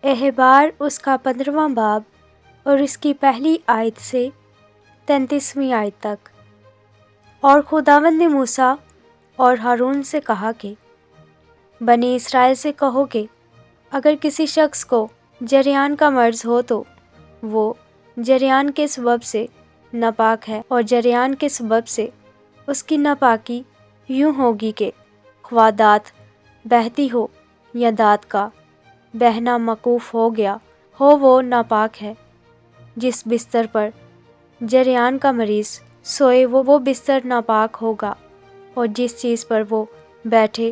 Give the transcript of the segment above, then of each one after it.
احبار اس کا 15واں باب اور اس کی پہلی آیت سے 33ویں آیت تک۔ اور خداوند نے موسیٰ اور ہارون سے کہا کہ بنی اسرائیل سے کہو کہ اگر کسی شخص کو جریان کا مرض ہو تو وہ جریان کے سبب سے ناپاک ہے، اور جریان کے سبب سے اس کی ناپاکی یوں ہوگی کہ خواہ دانت بہتی ہو یا دانت کا بہنا موقوف ہو گیا ہو، وہ ناپاک ہے۔ جس بستر پر جریان کا مریض سوئے وہ بستر ناپاک ہوگا، اور جس چیز پر وہ بیٹھے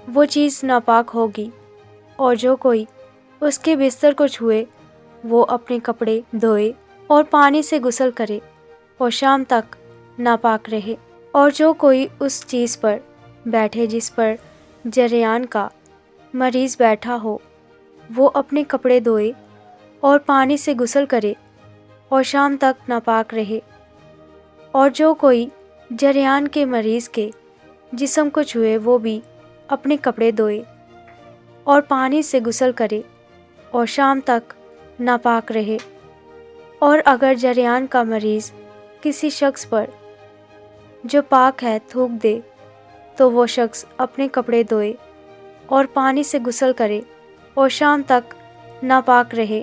وہ چیز ناپاک ہوگی، اور جو کوئی اس کے بستر کو چھوئے وہ اپنے کپڑے دھوئے اور پانی سے غسل کرے اور شام تک ناپاک رہے۔ اور جو کوئی اس چیز پر بیٹھے جس پر جریان کا مریض بیٹھا ہو وہ اپنے کپڑے دھوئے اور پانی سے غسل کرے اور شام تک ناپاک رہے۔ اور جو کوئی جریان کے مریض کے جسم کو چھوئے وہ بھی اپنے کپڑے دھوئے اور پانی سے غسل کرے اور شام تک ناپاک رہے۔ اور اگر جریان کا مریض کسی شخص پر جو پاک ہے تھوک دے تو وہ شخص اپنے کپڑے دھوئے اور پانی سے غسل کرے اور شام تک ناپاک رہے۔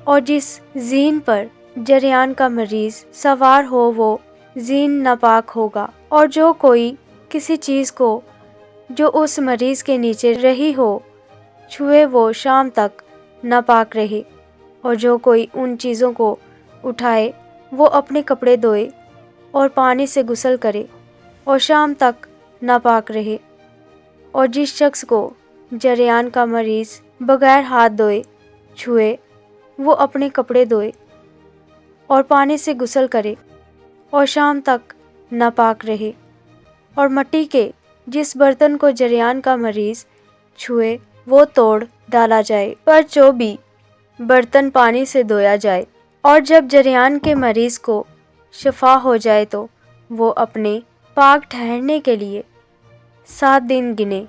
اور جس زین پر جریان کا مریض سوار ہو وہ زین ناپاک ہوگا۔ اور جو کوئی کسی چیز کو جو اس مریض کے نیچے رہی ہو چھوئے وہ شام تک ناپاک رہے۔ اور جو کوئی ان چیزوں کو اٹھائے وہ اپنے کپڑے دھوئے اور پانی سے غسل کرے اور شام تک ناپاک رہے۔ اور جس شخص کو جریان کا مریض بغیر ہاتھ دھوئے چھوئے وہ اپنے کپڑے دھوئے اور پانی سے غسل کرے اور شام تک ناپاک رہے۔ اور مٹی کے جس برتن کو جریان کا مریض چھوئے وہ توڑ ڈالا جائے، پر جو بھی برتن پانی سے دھویا جائے۔ اور جب جریان کے مریض کو شفا ہو جائے تو وہ اپنے پاک ٹھہرنے کے لیے 7 دن گنے۔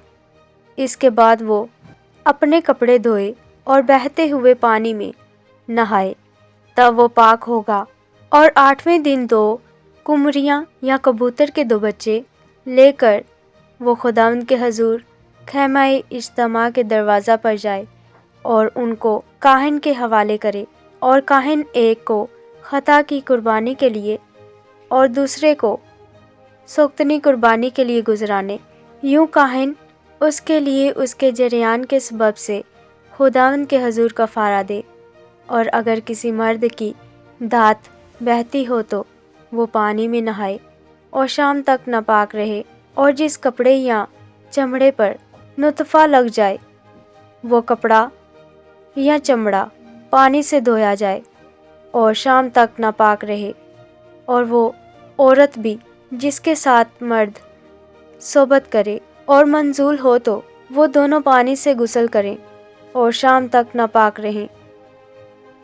اس کے بعد وہ اپنے کپڑے دھوئے اور بہتے ہوئے پانی میں نہائے، تب وہ پاک ہوگا۔ اور 8ویں دن 2 قمریاں یا کبوتر کے 2 بچے لے کر وہ خداوند کے حضور خیمہ اجتماع کے دروازہ پر جائے اور ان کو کاہن کے حوالے کرے، اور کاہن ایک کو خطا کی قربانی کے لیے اور دوسرے کو سوختنی قربانی کے لیے گزرانے۔ یوں کاہن اس کے لیے اس کے جریان کے سبب سے خداوند کے حضور کفارہ دے۔ اور اگر کسی مرد کی دانت بہتی ہو تو وہ پانی میں نہائے اور شام تک ناپاک رہے۔ اور جس کپڑے یا چمڑے پر نطفہ لگ جائے وہ کپڑا یا چمڑا پانی سے دھویا جائے اور شام تک ناپاک رہے۔ اور وہ عورت بھی جس کے ساتھ مرد صحبت کرے اور منزول ہو تو وہ دونوں پانی سے غسل کریں اور شام تک ناپاک رہیں۔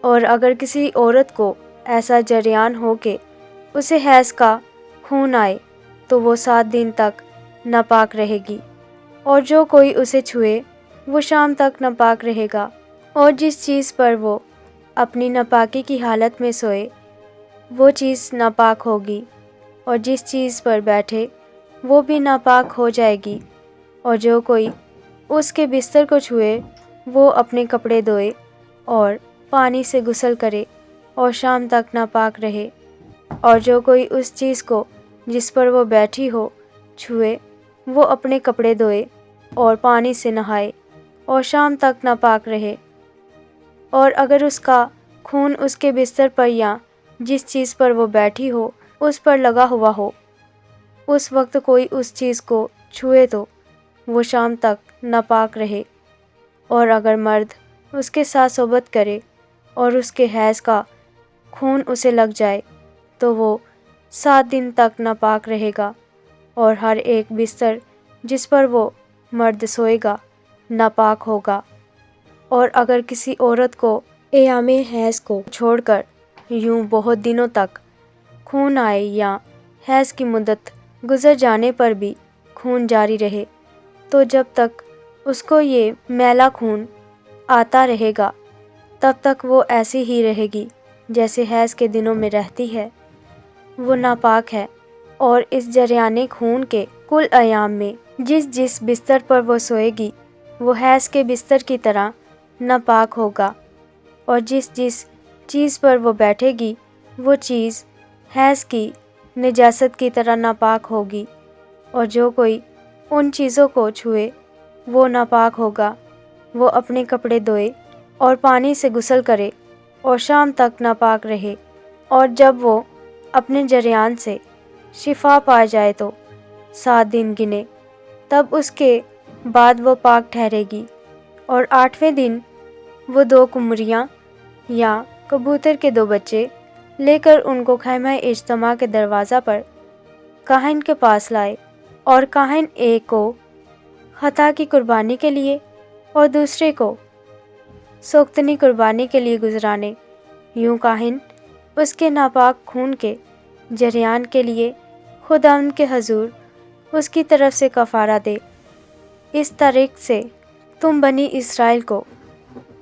اور اگر کسی عورت کو ایسا جریان ہو کہ اسے حیض کا خون آئے تو وہ 7 دن تک ناپاک رہے گی، اور جو کوئی اسے چھوئے وہ شام تک ناپاک رہے گا۔ اور جس چیز پر وہ اپنی ناپاکی کی حالت میں سوئے وہ چیز ناپاک ہوگی، اور جس چیز پر بیٹھے وہ بھی ناپاک ہو جائے گی۔ اور جو کوئی اس کے بستر کو چھوئے وہ اپنے کپڑے دھوئے اور پانی سے غسل کرے اور شام تک ناپاک رہے۔ اور جو کوئی اس چیز کو جس پر وہ بیٹھی ہو چھوئے وہ اپنے کپڑے دھوئے اور پانی سے نہائے اور شام تک ناپاک رہے۔ اور اگر اس کا خون اس کے بستر پر یا جس چیز پر وہ بیٹھی ہو اس پر لگا ہوا ہو، اس وقت کوئی اس چیز کو چھوئے تو وہ شام تک ناپاک رہے۔ اور اگر مرد اس کے ساتھ صحبت کرے اور اس کے حیض کا خون اسے لگ جائے تو وہ 7 دن تک ناپاک رہے گا، اور ہر ایک بستر جس پر وہ مرد سوئے گا ناپاک ہوگا۔ اور اگر کسی عورت کو ایام حیض کو چھوڑ کر یوں بہت دنوں تک خون آئے یا حیض کی مدت گزر جانے پر بھی خون جاری رہے تو جب تک اس کو یہ میلا خون آتا رہے گا تب تک وہ ایسی ہی رہے گی جیسے حیض کے دنوں میں رہتی ہے۔ وہ ناپاک ہے، اور اس جریان خون کے کل ایام میں جس بستر پر وہ سوئے گی وہ حیض کے بستر کی طرح ناپاک ہوگا، اور جس چیز پر وہ بیٹھے گی وہ چیز حیض کی نجاست کی طرح ناپاک ہوگی، اور جو کوئی ان چیزوں کو چھوئے وہ ناپاک ہوگا۔ وہ اپنے کپڑے دھوئے اور پانی سے غسل کرے اور شام تک ناپاک رہے، اور جب وہ اپنے جریان سے شفا پا جائے تو 7 دن گنے، تب اس کے بعد وہ پاک ٹھہرے گی۔ اور 8ویں دن وہ 2 قمریاں یا کبوتر کے 2 بچے لے کر ان کو خیمہ اجتماع کے دروازہ پر کاہن کے پاس لائے، اور کاہن ایک کو خطا کی قربانی کے لیے اور دوسرے کو سوختنی قربانی کے لیے گزرانے۔ یوں کاہن اس کے ناپاک خون کے جریان کے لیے خداوند کے حضور اس کی طرف سے کفارہ دے۔ اس طریق سے تم بنی اسرائیل کو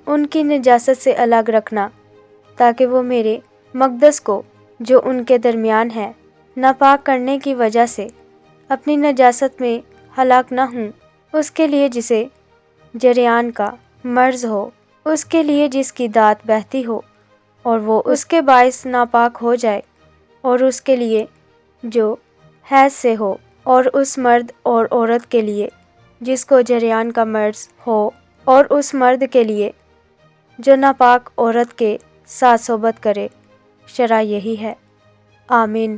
ان کی نجاست سے الگ رکھنا، تاکہ وہ میرے مقدس کو جو ان کے درمیان ہے ناپاک کرنے کی وجہ سے اپنی نجاست میں ہلاک نہ ہوں۔ اس کے لیے جسے جریان کا مرض ہو، اس کے لیے جس کی دات بہتی ہو اور وہ اس کے باعث ناپاک ہو جائے، اور اس کے لیے جو حیض سے ہو، اور اس مرد اور عورت کے لیے جس کو جریان کا مرض ہو، اور اس مرد کے لیے جو ناپاک عورت کے ساتھ صحبت کرے۔ شرع یہی ہے۔ آمین۔